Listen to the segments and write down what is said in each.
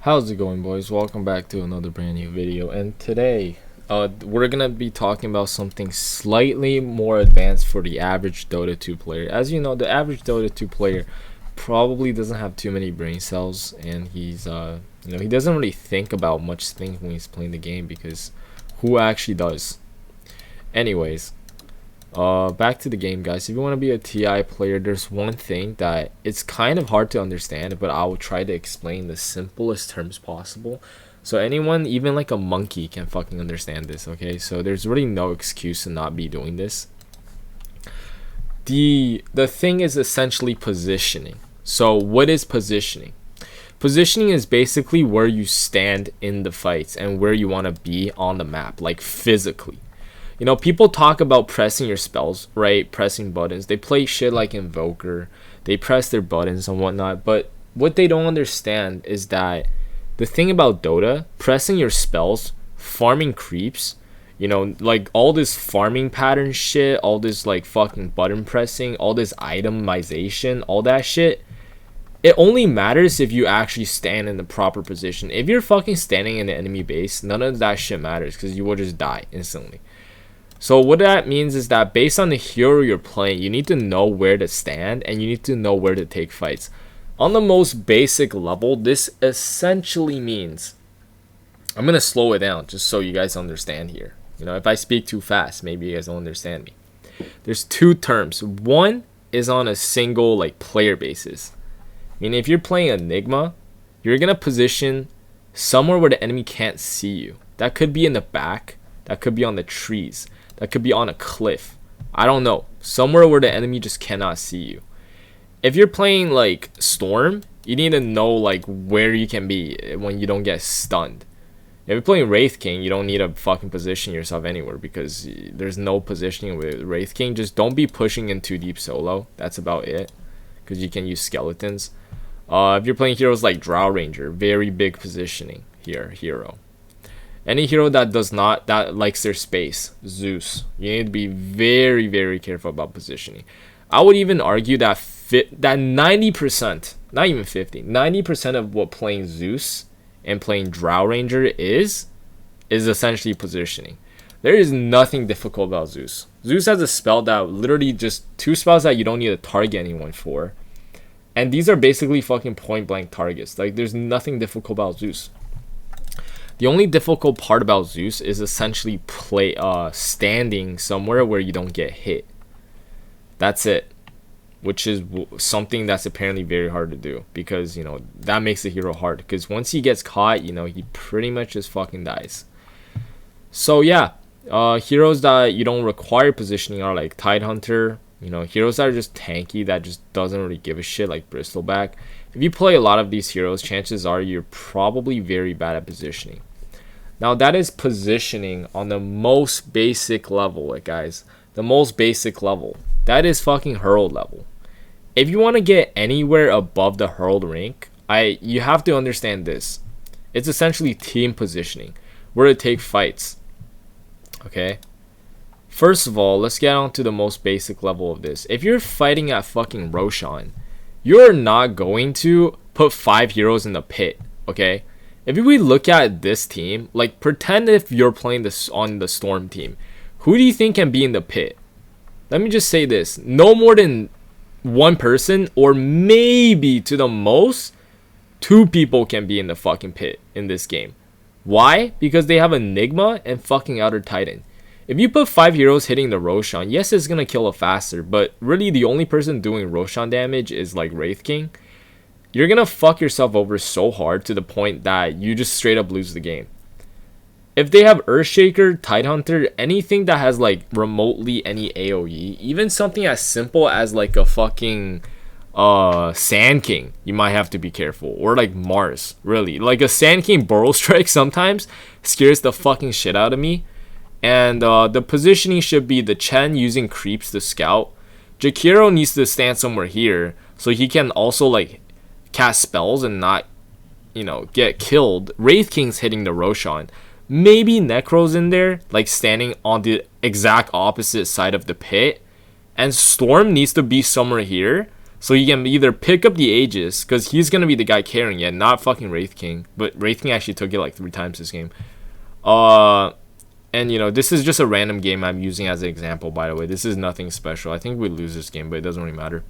How's it going, boys? Welcome back to another brand new video, and today we're gonna be talking about something slightly more advanced for the average Dota 2 player. As you know, the average Dota 2 player probably doesn't have too many brain cells, and he doesn't really think about much things when he's playing the game, because who actually does? Anyways, back to the game, guys. If you want to be a TI player, there's one thing that it's kind of hard to understand, but I will try to explain the simplest terms possible, so anyone, even like a monkey, can fucking understand this. Okay, so there's really no excuse to not be doing this. The thing is essentially positioning. So what is positioning? Positioning is basically where you stand in the fights and where you want to be on the map, like physically. You know, people talk about pressing your spells, right? Pressing buttons. They play shit like Invoker. They press their buttons and whatnot. But what they don't understand is that the thing about Dota, pressing your spells, farming creeps, you know, like all this farming pattern shit, all this like fucking button pressing, all this itemization, all that shit, it only matters if you actually stand in the proper position. If you're fucking standing in the enemy base, none of that shit matters, because you will just die instantly. So what that means is that based on the hero you're playing, you need to know where to stand and you need to know where to take fights. On the most basic level, this essentially means, I'm going to slow it down just so you guys understand here. You know, if I speak too fast, maybe you guys don't understand me. There's two terms. One is on a single like player basis. I mean, if you're playing Enigma, you're going to position somewhere where the enemy can't see you. That could be in the back. That could be on the trees. That could be on a cliff. I don't know. Somewhere where the enemy just cannot see you. If you're playing like Storm, you need to know like where you can be when you don't get stunned. If you're playing Wraith King, you don't need to fucking position yourself anywhere, because there's no positioning with Wraith King. Just don't be pushing in too deep solo. That's about it, because you can use skeletons. If you're playing heroes like Drow Ranger, very big positioning here, hero. Any hero that likes their space, Zeus, you need to be very, very careful about positioning. I would even argue that 90%, not even 50, 90% of what playing Zeus and playing Drow Ranger is essentially positioning. There is nothing difficult about Zeus. Zeus has a spell that literally just two spells that you don't need to target anyone for. And these are basically fucking point blank targets. Like, there's nothing difficult about Zeus. The only difficult part about Zeus is essentially standing somewhere where you don't get hit. That's it. Which is something that's apparently very hard to do, because, you know, that makes the hero hard. Because once he gets caught, you know, he pretty much just fucking dies. So yeah, heroes that you don't require positioning are like Tidehunter. You know, heroes that are just tanky, that just doesn't really give a shit, like Bristleback. If you play a lot of these heroes, chances are you're probably very bad at positioning. Now, that is positioning on the most basic level, guys. The most basic level. That is fucking Herald level. If you want to get anywhere above the Herald rank, you have to understand this. It's essentially team positioning, where to take fights. Okay? First of all, let's get on to the most basic level of this. If you're fighting at fucking Roshan, you're not going to put 5 heroes in the pit, okay? If we look at this team, like, pretend if you're playing this on the Storm team, who do you think can be in the pit? Let me just say this. No more than one person, or maybe to the most, 2 people can be in the fucking pit in this game. Why? Because they have Enigma and fucking Outer Titan. If you put 5 heroes hitting the Roshan, yes, it's going to kill it faster, but really the only person doing Roshan damage is like Wraith King. You're going to fuck yourself over so hard to the point that you just straight up lose the game. If they have Earthshaker, Tidehunter, anything that has like remotely any AoE, even something as simple as like a fucking Sand King, you might have to be careful. Or like Mars, really. Like a Sand King Burrow Strike sometimes scares the fucking shit out of me. And the positioning should be the Chen using creeps to scout. Jakiro needs to stand somewhere here, so he can also like cast spells and not, you know, get killed. Wraith King's hitting the Roshan. Maybe Necro's in there, like standing on the exact opposite side of the pit. And Storm needs to be somewhere here, So you can either pick up the Aegis, because he's going to be the guy carrying it, not fucking Wraith King. But Wraith King actually took it like 3 times this game. And, you know, this is just a random game I'm using as an example, by the way. This is nothing special. I think we lose this game, but it doesn't really matter.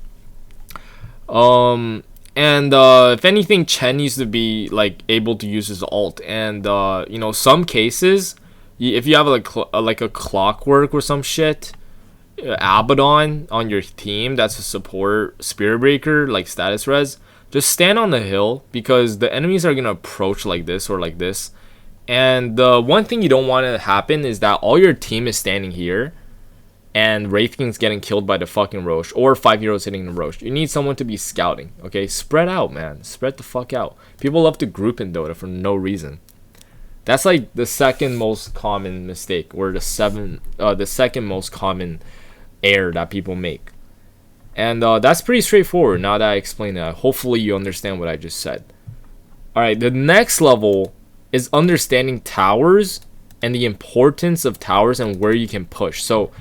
And if anything, Chen needs to be, like, able to use his ult. And, you know, some cases, if you have, like a Clockwork or some shit, Abaddon on your team that's a support Spirit Breaker, like status res, just stand on the hill, because the enemies are gonna approach like this or like this. And the one thing you don't want to happen is that all your team is standing here and Wraith King's getting killed by the fucking Roche, or 5 heroes hitting the Roche. You need someone to be scouting. Okay, spread out, man. Spread the fuck out. People love to group in Dota for no reason. That's like the second most common mistake, or the second most common error that people make. And that's pretty straightforward now that I explained that. Hopefully you understand what I just said. Alright, the next level is understanding towers and the importance of towers and where you can push. So,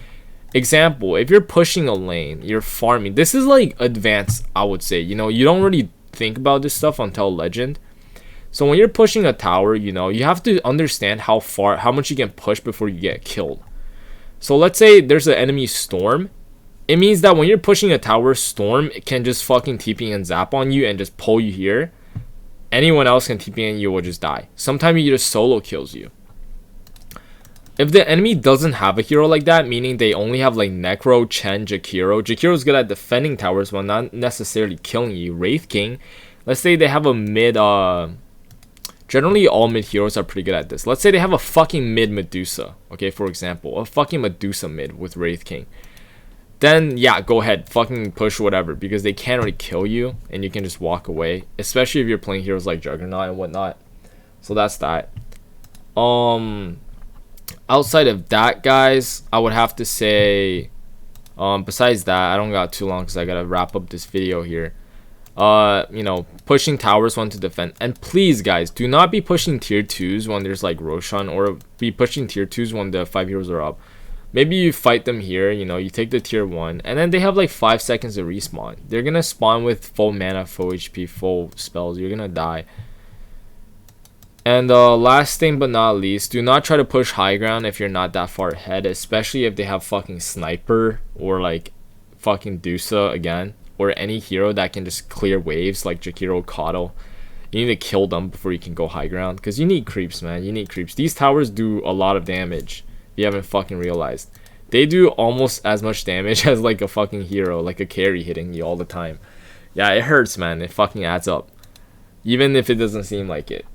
example, if you're pushing a lane, you're farming. This is like advanced, I would say. You know, you don't really think about this stuff until Legend. So when you're pushing a tower, you know, you have to understand how much you can push before you get killed. So let's say there's an enemy Storm. It means that when you're pushing a tower, Storm can just fucking TP and zap on you and just pull you here. Anyone else can TP and you will just die. Sometimes he just solo kills you. If the enemy doesn't have a hero like that, meaning they only have like Necro, Chen, Jakiro. Jakiro is good at defending towers while not necessarily killing you. Wraith King, let's say they have a mid, generally all mid heroes are pretty good at this. Let's say they have a fucking mid Medusa, okay, for example. A fucking Medusa mid with Wraith King. Then, yeah, go ahead, fucking push whatever, because they can't really kill you, and you can just walk away. Especially if you're playing heroes like Juggernaut and whatnot. So that's that. Outside of that, guys, I would have to say, besides that, I don't got too long because I gotta wrap up this video here. You know, pushing towers one to defend. And please, guys, do not be pushing tier 2s when there's like Roshan, or be pushing tier 2s when the 5 heroes are up. Maybe you fight them here, you know, you take the tier 1, and then they have like 5 seconds to respawn. They're gonna spawn with full mana, full HP, full spells. You're gonna die. And last thing but not least, do not try to push high ground if you're not that far ahead, especially if they have fucking Sniper or like fucking Dusa again, or any hero that can just clear waves like Jakiro, Kato. You need to kill them before you can go high ground, because you need creeps, man. You need creeps. These towers do a lot of damage. You haven't fucking realized. They do almost as much damage as like a fucking hero, like a carry hitting you all the time. Yeah, it hurts, man. It fucking adds up, even if it doesn't seem like it.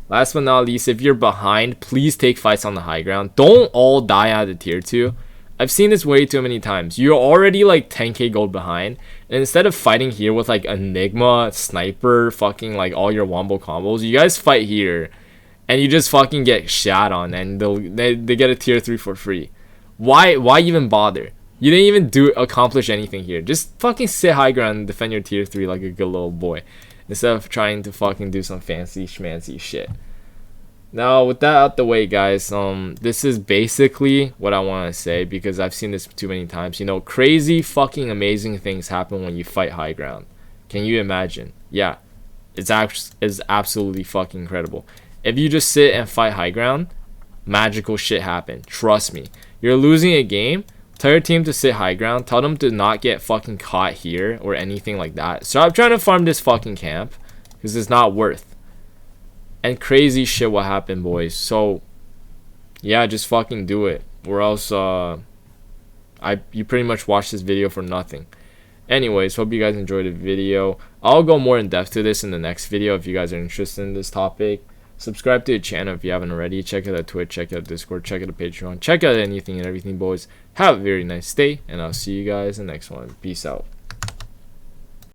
Last but not least, if you're behind, please take fights on the high ground. Don't all die out of tier 2. I've seen this way too many times. You're already like 10k gold behind, and instead of fighting here with like Enigma, Sniper, fucking like all your wombo combos, you guys fight here and you just fucking get shot on, and they get a tier 3 for free. Why even bother? You didn't even accomplish anything here. Just fucking sit high ground and defend your tier 3 like a good little boy, instead of trying to fucking do some fancy schmancy shit. Now, with that out the way, guys, this is basically what I want to say, because I've seen this too many times. You know, crazy fucking amazing things happen when you fight high ground. Can you imagine? Yeah, it's absolutely fucking incredible. If you just sit and fight high ground, magical shit happen. Trust me. You're losing a game, tell your team to sit high ground, tell them to not get fucking caught here or anything like that. Stop trying to farm this fucking camp, because it's not worth. And crazy shit will happen, boys. So yeah, just fucking do it, or else you pretty much watched this video for nothing. Anyways, hope you guys enjoyed the video. I'll go more in depth to this in the next video if you guys are interested in this topic. Subscribe to the channel if you haven't already. Check out Twitch, check out Discord, check out the Patreon, check out anything and everything, boys. Have a very nice day, and I'll see you guys in the next one. Peace out.